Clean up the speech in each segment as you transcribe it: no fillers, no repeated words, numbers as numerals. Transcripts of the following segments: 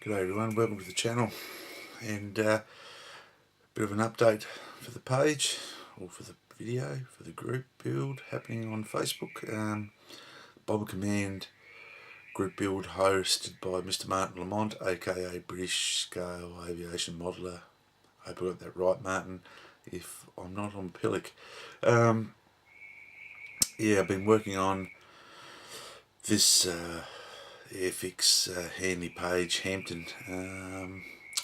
G'day everyone, welcome to the channel, and a bit of an update for the page, or for the video, for the group build happening on Facebook. Bob Command group build hosted by Mr. Martin Lamont, aka British Scale Aviation Modeller. I hope I got that right, Martin. If I'm not, I'm pillock. Yeah, I've been working on this Airfix handy page, Hampton.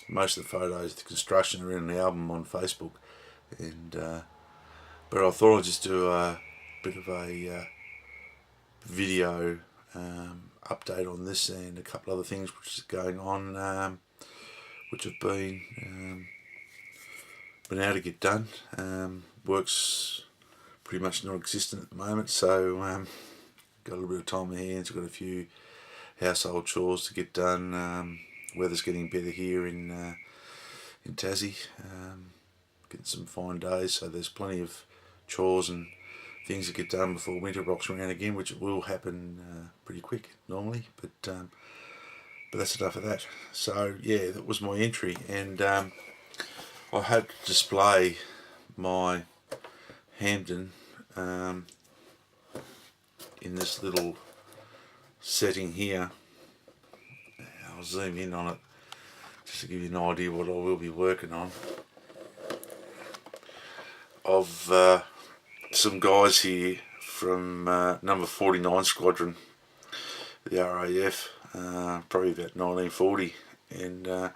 Most of the photos, the construction, are in the album on Facebook, and but I thought I'd just do a bit of a video update on this and a couple other things which is going on, which have been able to get done. Work's pretty much non-existent at the moment, so got a little bit of time on my hands. I've got a few household chores to get done. Weather's getting better here in Tassie, getting some fine days, so there's plenty of chores and things to get done before winter rocks around again, which will happen pretty quick normally, but that's enough of that. So yeah, that was my entry, and I had to display my Hampton in this little setting here. I'll zoom in on it just to give you an idea what I will be working on. Of some guys here from number 49 Squadron, the RAF, probably about 1940, and I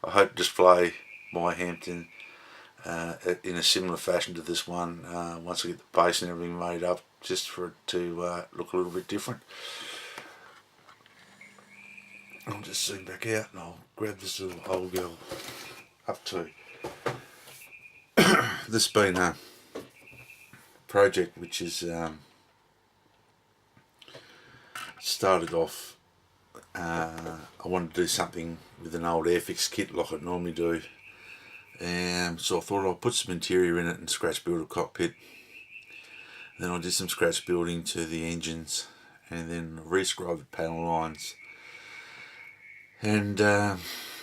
hope to display my Hampton in a similar fashion to this one once I get the base and everything made up, just for it to look a little bit different. I'll just zoom back out and I'll grab this little old girl up to. This has been a project which is started off, I wanted to do something with an old Airfix kit like I normally do, and so I thought I'll put some interior in it and scratch build a cockpit. Then I did some scratch building to the engines, and then rescribed the panel lines, and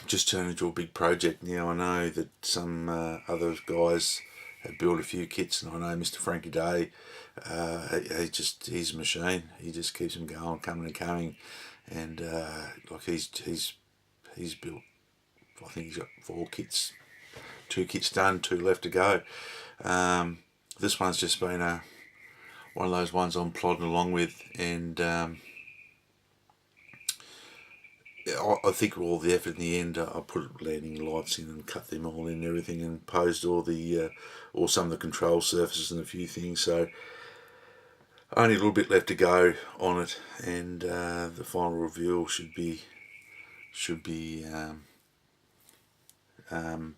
just turned into a big project. Now I know that some other guys have built a few kits, and I know Mr. Frankie Day, he's a machine. He just keeps them going, coming and coming, and like he's built, I think he's got 4 kits, 2 kits done, 2 left to go. This one's just been one of those ones I'm plodding along with, and I think all the effort in the end, I put landing lights in and cut them all in and everything, and posed all the or some of the control surfaces and a few things. So only a little bit left to go on it, and the final reveal should be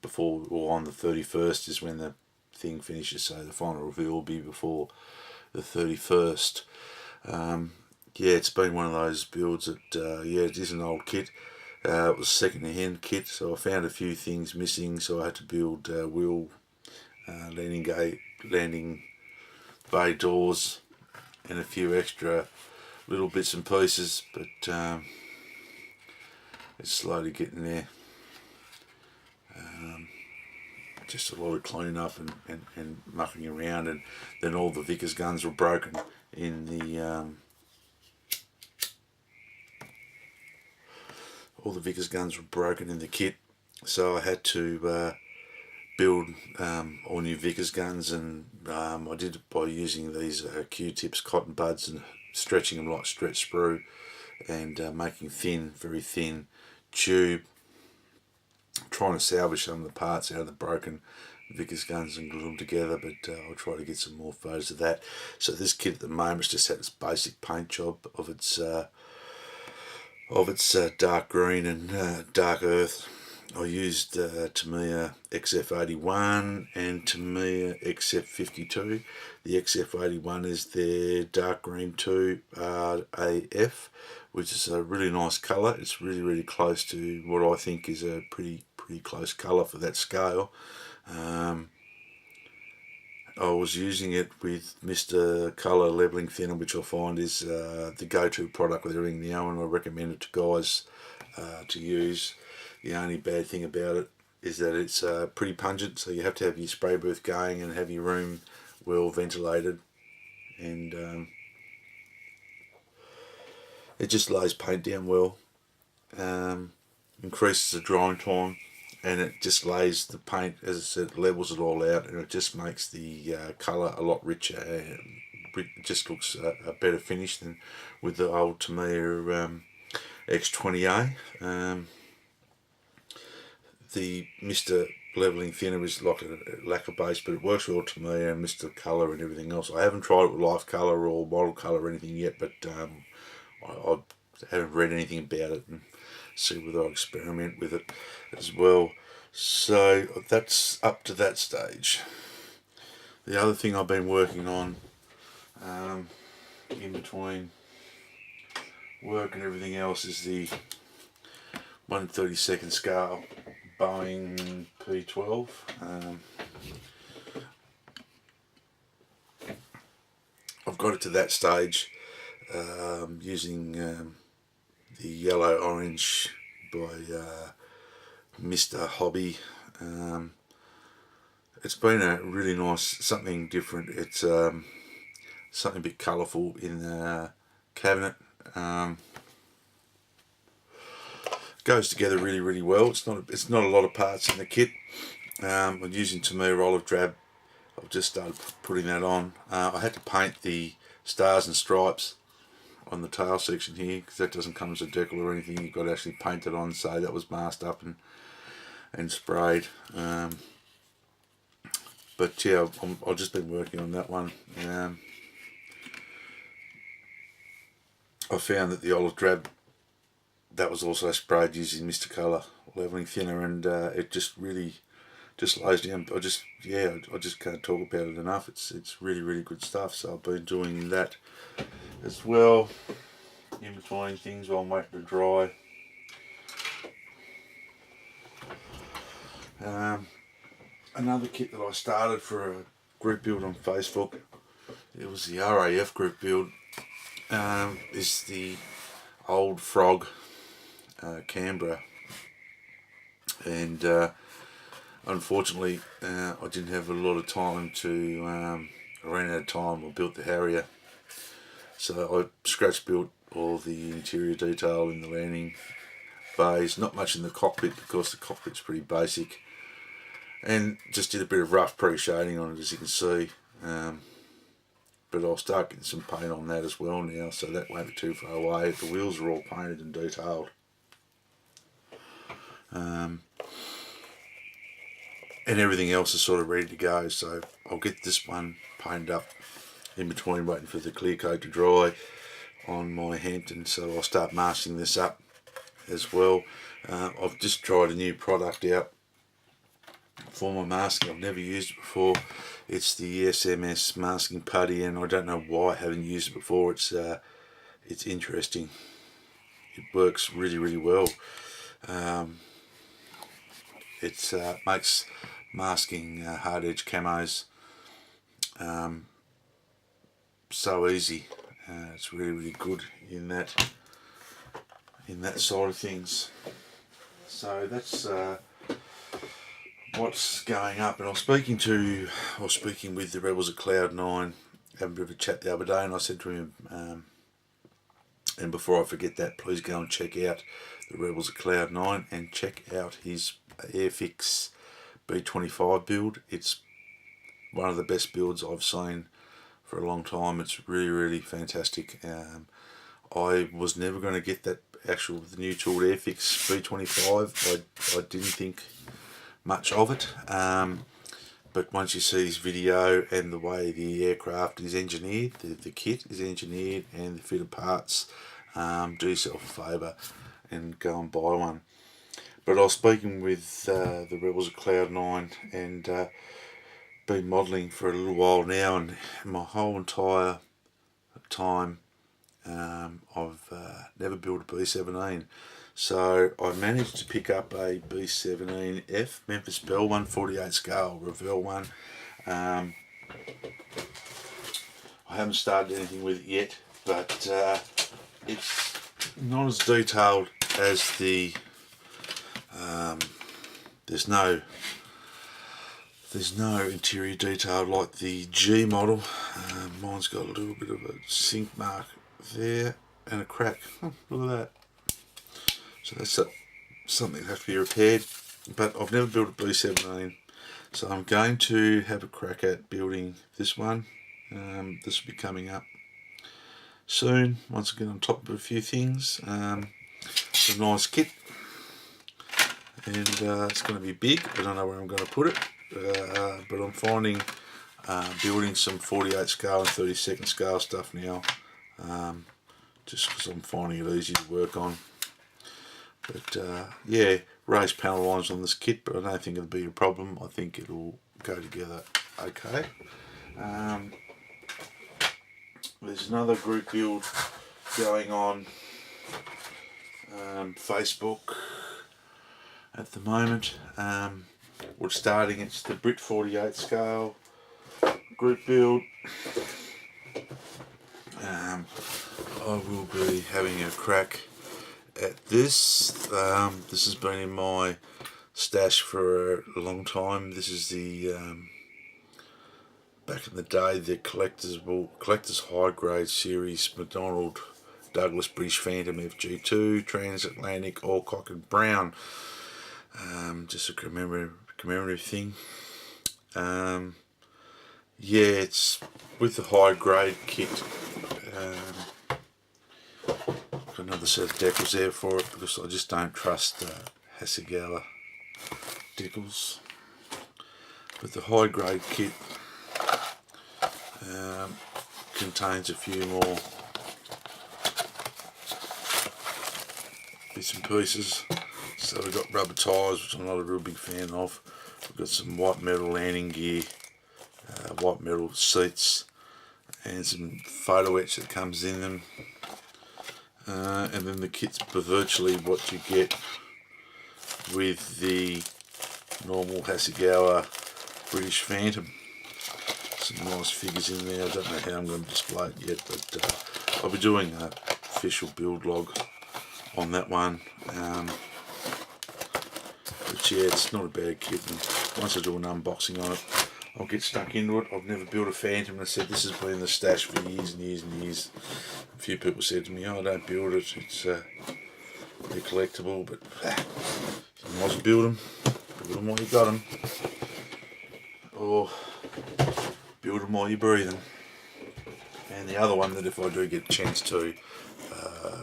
before, or on the 31st is when the thing finishes. So the final reveal will be before the 31st. Yeah, it's been one of those builds that, yeah, it is an old kit. It was a second-hand kit, so I found a few things missing, so I had to build wheel, landing bay doors, and a few extra little bits and pieces, but it's slowly getting there. Just a lot of cleaning up and mucking around, and then all the Vickers guns were broken in the kit, so I had to build all new Vickers guns, and I did it by using these Q-tips, cotton buds, and stretching them like stretch sprue, and making thin, very thin tube, trying to salvage some of the parts out of the broken Vickers guns and glue them together, but I'll try to get some more photos of that. So this kit at the moment just had its basic paint job of its dark green and dark earth. I used Tamiya XF81 and Tamiya XF52. The XF81 is their dark green 2 RAF, which is a really nice colour. It's really close to what I think is a pretty close colour for that scale. I was using it with Mr. Colour Leveling Thinner, which I find is the go-to product with everything now, and I recommend it to guys to use. The only bad thing about it is that it's pretty pungent, so you have to have your spray booth going and have your room well ventilated, and it just lays paint down well, increases the drying time, and it just lays the paint, as I said, levels it all out, and it just makes the colour a lot richer, and it just looks a better finish than with the old Tamiya X20A. The Mr. Leveling Thinner is like a lacquer base, but it works well to me, and Mr. Colour and everything else. I haven't tried it with Life Colour or Model Colour or anything yet, but I haven't read anything about it and see whether I experiment with it as well. So that's up to that stage. The other thing I've been working on in between work and everything else is the 1/32 scale Boeing P12. I've got it to that stage using the yellow orange by Mr. Hobby. It's been a really nice, something different. It's something a bit colourful in the cabinet. Goes together really well. It's not a lot of parts in the kit. I'm using Tamiya Olive Drab. I've just started putting that on. I had to paint the stars and stripes on the tail section here because that doesn't come as a decal or anything. You've got to actually paint it on, so that was masked up and sprayed. But yeah, I've just been working on that one. I found that the Olive Drab, that was also sprayed using Mr. Colour Leveling Thinner, and it just really lays down. I just can't talk about it enough. It's really good stuff. So I've been doing that as well in between things while I'm waiting to dry. Another kit that I started for a group build on Facebook, it was the RAF group build, is the old Frog Canberra, and unfortunately I didn't have a lot of time to, I ran out of time. I built the Harrier, so I scratch built all the interior detail in the landing bays, not much in the cockpit because the cockpit's pretty basic, and just did a bit of rough pre-shading on it, as you can see, but I'll start getting some paint on that as well now, so that won't be too far away. The wheels are all painted and detailed. And everything else is sort of ready to go, so I'll get this one painted up in between waiting for the clear coat to dry on my Hampton, so I'll start masking this up as well. I've just tried a new product out for my masking. I've never used it before. It's the SMS masking putty, and I don't know why I haven't used it before. It's interesting. It works really well. It makes masking hard edge camos so easy. It's really good in that side of things. So that's what's going up. And I was speaking with the Rebels at Cloud9, having a bit of a chat the other day, and I said to him, and before I forget that, please go and check out the Rebels at Cloud9 and check out his Airfix B25 build. It's one of the best builds I've seen for a long time. It's really fantastic. I was never going to get that the new tooled Airfix B25. I didn't think much of it, but once you see this video and the way the aircraft is engineered, the kit is engineered and the fitted parts, do yourself a favour and go and buy one. But I was speaking with the Rebels at Cloud9 and been modelling for a little while now, and my whole entire time I've never built a B-17. So I managed to pick up a B-17F Memphis Belle 1/48 scale Revell one. I haven't started anything with it yet, but it's not as detailed as the There's no interior detail like the G model. Mine's got a little bit of a sink mark there and a crack. Look at that. So that's something that has to be repaired. But I've never built a B17, so I'm going to have a crack at building this one. This will be coming up soon, once I get on top of a few things. It's a nice kit, and it's going to be big. I don't know where I'm going to put it, but I'm finding building some 48 scale and 32nd scale stuff now, just because I'm finding it easy to work on. But yeah, raised panel lines on this kit, but I don't think it'll be a problem. I think it'll go together okay. There's another group build going on Facebook at the moment. We're starting, it's the Brit 48 scale group build. I will be having a crack at this. This has been in my stash for a long time. This is the back in the day, the collector's high grade series McDonnell Douglas British Phantom FG2 transatlantic Alcock and Brown. Just a commemorative thing. Yeah, it's with the high grade kit. Got another set of decals there for it, because I just don't trust Hasegawa decals. But the high grade kit contains a few more bits and pieces. So we've got rubber tyres, which I'm not a real big fan of. We've got some white metal landing gear, white metal seats, and some photo etch that comes in them. And then the kit's virtually what you get with the normal Hasegawa British Phantom. Some nice figures in there. I don't know how I'm going to display it yet, but I'll be doing an official build log on that one. But yeah, it's not a bad kit, and once I do an unboxing on it, I'll get stuck into it. I've never built a Phantom, and I said this has been in the stash for years and years and years. A few people said to me, "Oh, don't build it, it's they're collectible," but you might as well build them while you got them, or build them while you're breathing. And the other one that if I do get a chance to,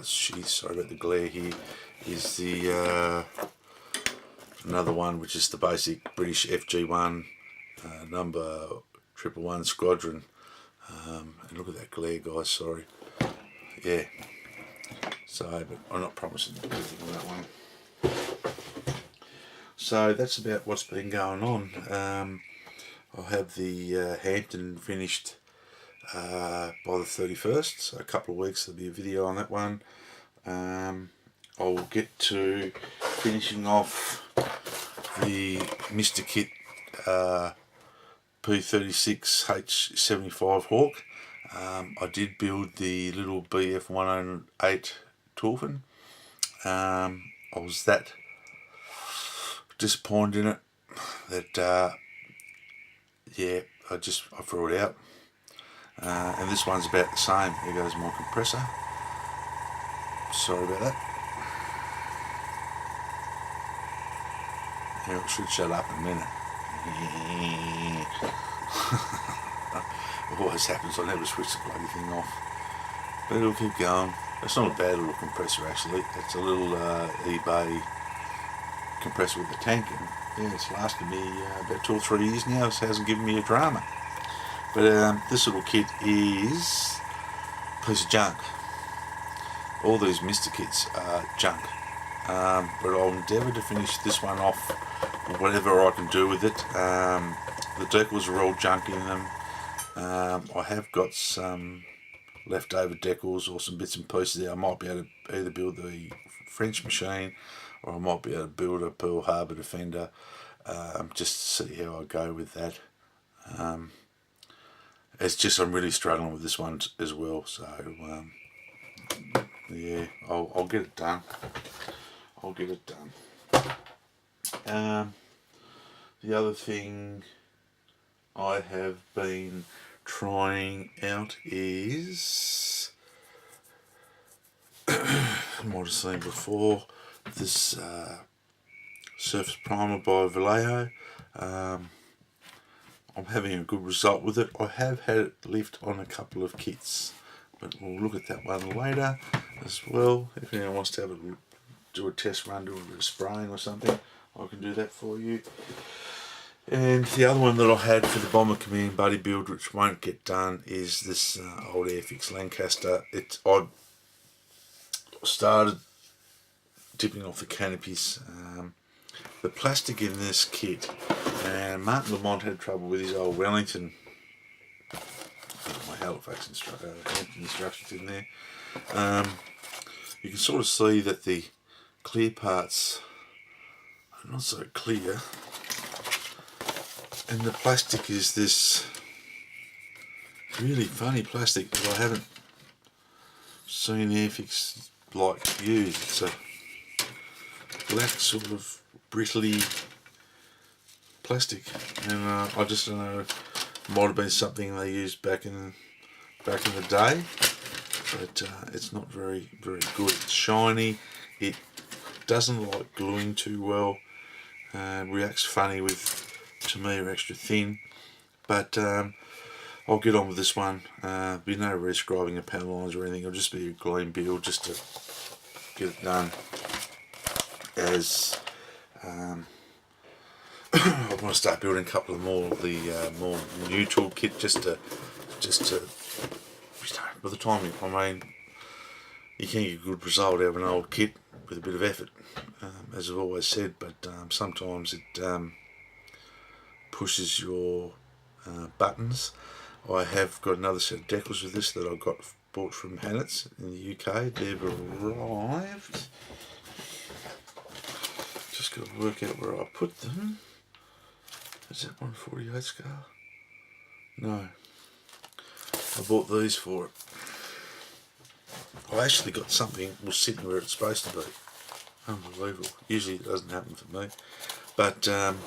sorry about the glare here, is the another one, which is the basic British FG1 number 111 Squadron. And look at that glare, guys, sorry. Yeah, so, but I'm not promising anything on that one. So that's about what's been going on. I'll have the Hampton finished by the 31st, so a couple of weeks there'll be a video on that one. I'll get to finishing off the Mr. Kit P36H75 Hawk. I did build the little BF108 Torfin. I was that disappointed in it that yeah, I threw it out. And this one's about the same. Here goes my compressor. Sorry about that. Yeah, it should shut up in a minute. It always happens, I never switch the bloody thing off. But it'll keep going. It's not a bad little compressor actually. It's a little eBay compressor with a tank, and yeah, it's lasted me about 2 or 3 years now. It hasn't given me a drama. But this little kit is a piece of junk. All these Mr. Kits are junk. But I'll endeavour to finish this one off, whatever I can do with it. The decals are all junk in them. I have got some leftover decals or some bits and pieces there. I might be able to either build the French machine, or I might be able to build a Pearl Harbor Defender, just to see how I go with that. It's just I'm really struggling with this one as well, so yeah, I'll get it done. I'll get it done. The other thing I have been trying out is, I might have seen before, this Surface Primer by Vallejo. I'm having a good result with it. I have had it lift on a couple of kits, but we'll look at that one later as well. If anyone wants to do a test run, do a bit of spraying or something, I can do that for you. And the other one that I had for the Bomber Command Buddy build, which won't get done, is this old Airfix Lancaster. I started dipping off the canopies. The plastic in this kit, and Martin Lamont had trouble with his old Wellington. My Halifax instructions in there. You can sort of see that the clear parts are not so clear, and the plastic is this really funny plastic that I haven't seen Airfix like use. It's a black sort of brittly plastic, and I just don't know, it might have been something they used back in the day, but it's not very good. It's shiny, it doesn't like gluing too well, reacts funny with, to me, are extra thin, but I'll get on with this one. Be no rescribing of panel lines or anything. It'll just be a clean build just to get it done. As I want to start building a couple of more of the more new tool kit just to by the time you can get a good result out of an old kit with a bit of effort, as I've always said, but sometimes it pushes your buttons. I have got another set of decals with this that I bought from Hannets in the UK. They've arrived. Just got to work out where I put them. Is that 148 scale? No. I bought these for it. I actually got something was sitting where it's supposed to be. Unbelievable. Usually it doesn't happen for me. But the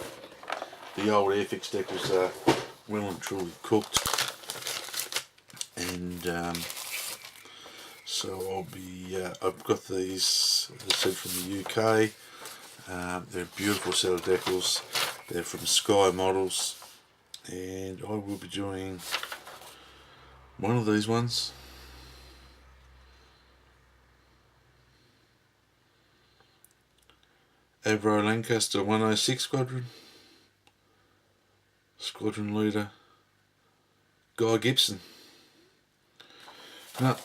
old Airfix decals are well and truly cooked. And so I'll be, I've got these, as I said, from the UK. They're a beautiful set of decals. They're from Sky Models, and I will be doing one of these ones. Avro Lancaster 106 Squadron Leader, Guy Gibson. Now,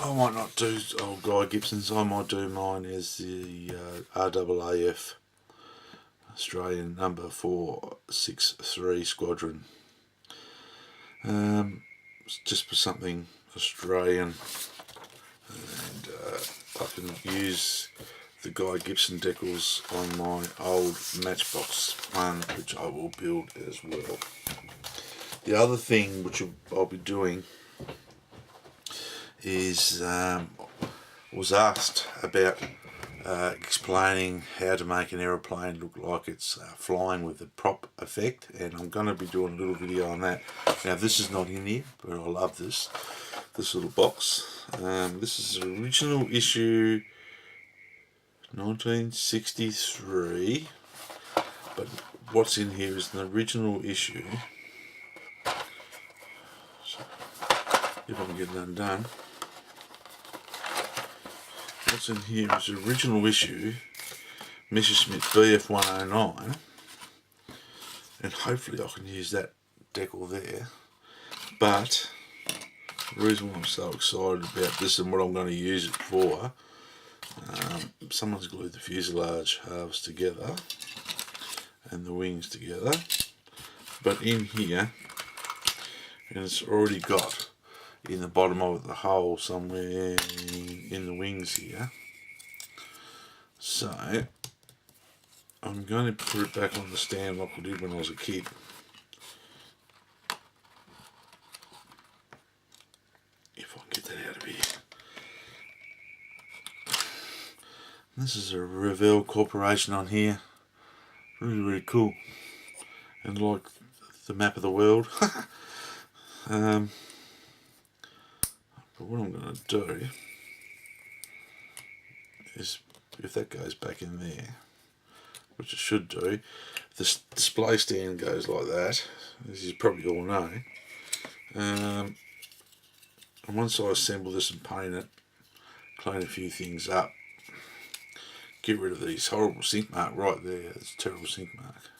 I might not do old Guy Gibson's, I might do mine as the RAAF Australian number 463 Squadron. Just for something Australian, and I can use the Guy Gibson decals on my old Matchbox one, which I will build as well. The other thing which I'll be doing is was asked about explaining how to make an aeroplane look like it's flying with a prop effect, and I'm going to be doing a little video on that. Now this is not in here, but I love this little box. This is an original issue 1963, but what's in here is an original issue. So, if I can get it undone. What's in here is the original issue Messerschmitt Bf 109, and hopefully I can use that decal there. But the reason why I'm so excited about this and what I'm going to use it for, someone's glued the fuselage halves together and the wings together, but in here, and it's already got in the bottom of it the hole somewhere in the wings here. So I'm going to put it back on the stand like I did when I was a kid. If I can get that out of here. This is a Revell Corporation on here. Really, really cool. And like the map of the world. But what I'm going to do is, if that goes back in there, which it should do, this display stand goes like that, as you probably all know. And once I assemble this and paint it, clean a few things up, get rid of these horrible sink mark right there, it's a terrible sink mark.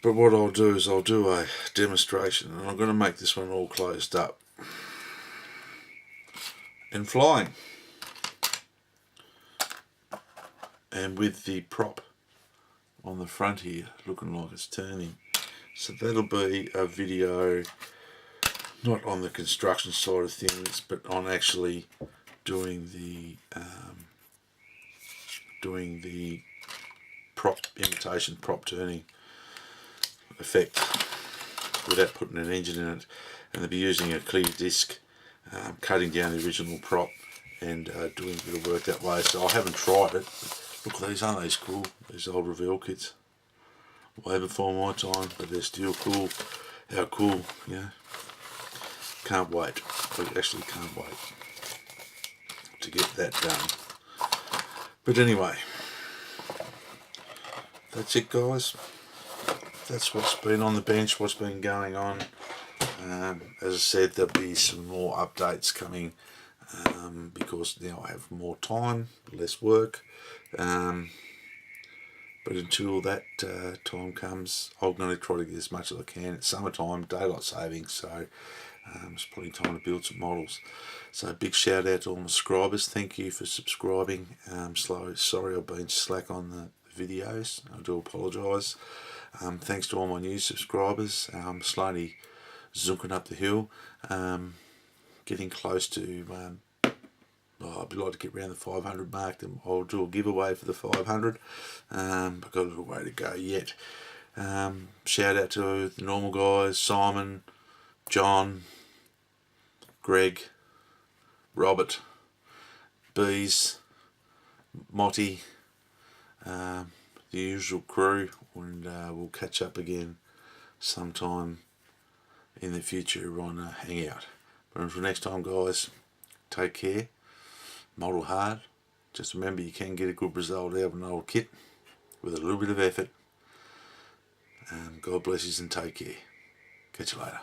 But what I'll do is I'll do a demonstration, and I'm going to make this one all closed up and flying. And with the prop on the front here looking like it's turning. So that'll be a video not on the construction side of things, but on actually doing the prop imitation prop turning effect without putting an engine in it, and they'll be using a clear disc, cutting down the original prop and doing a bit of work that way. So I haven't tried it. Look at these, aren't these cool? These old reveal kits. Way before my time, but they're still cool. How cool, yeah. Can't wait. I actually can't wait to get that done. But anyway, that's it, guys. That's what's been on the bench, what's been going on. As I said, there'll be some more updates coming because now I have more time, less work. But until that time comes, I'm going to try to get as much as I can. It's summertime, daylight savings, so there's plenty of time to build some models. So big shout out to all my subscribers. Thank you for subscribing. Sorry I've been slack on the videos. I do apologise. Thanks to all my new subscribers. Slowly zunking up the hill. Getting close to... I'd like to get around the 500 mark, then I'll do a giveaway for the 500. I've got a little way to go yet. Shout out to the normal guys, Simon, John, Greg, Robert, Bees, Motty, the usual crew, and we'll catch up again sometime in the future on Hangout. But until next time, guys, take care. Model hard. Just remember, you can get a good result out of an old kit with a little bit of effort. God bless you and take care. Catch you later.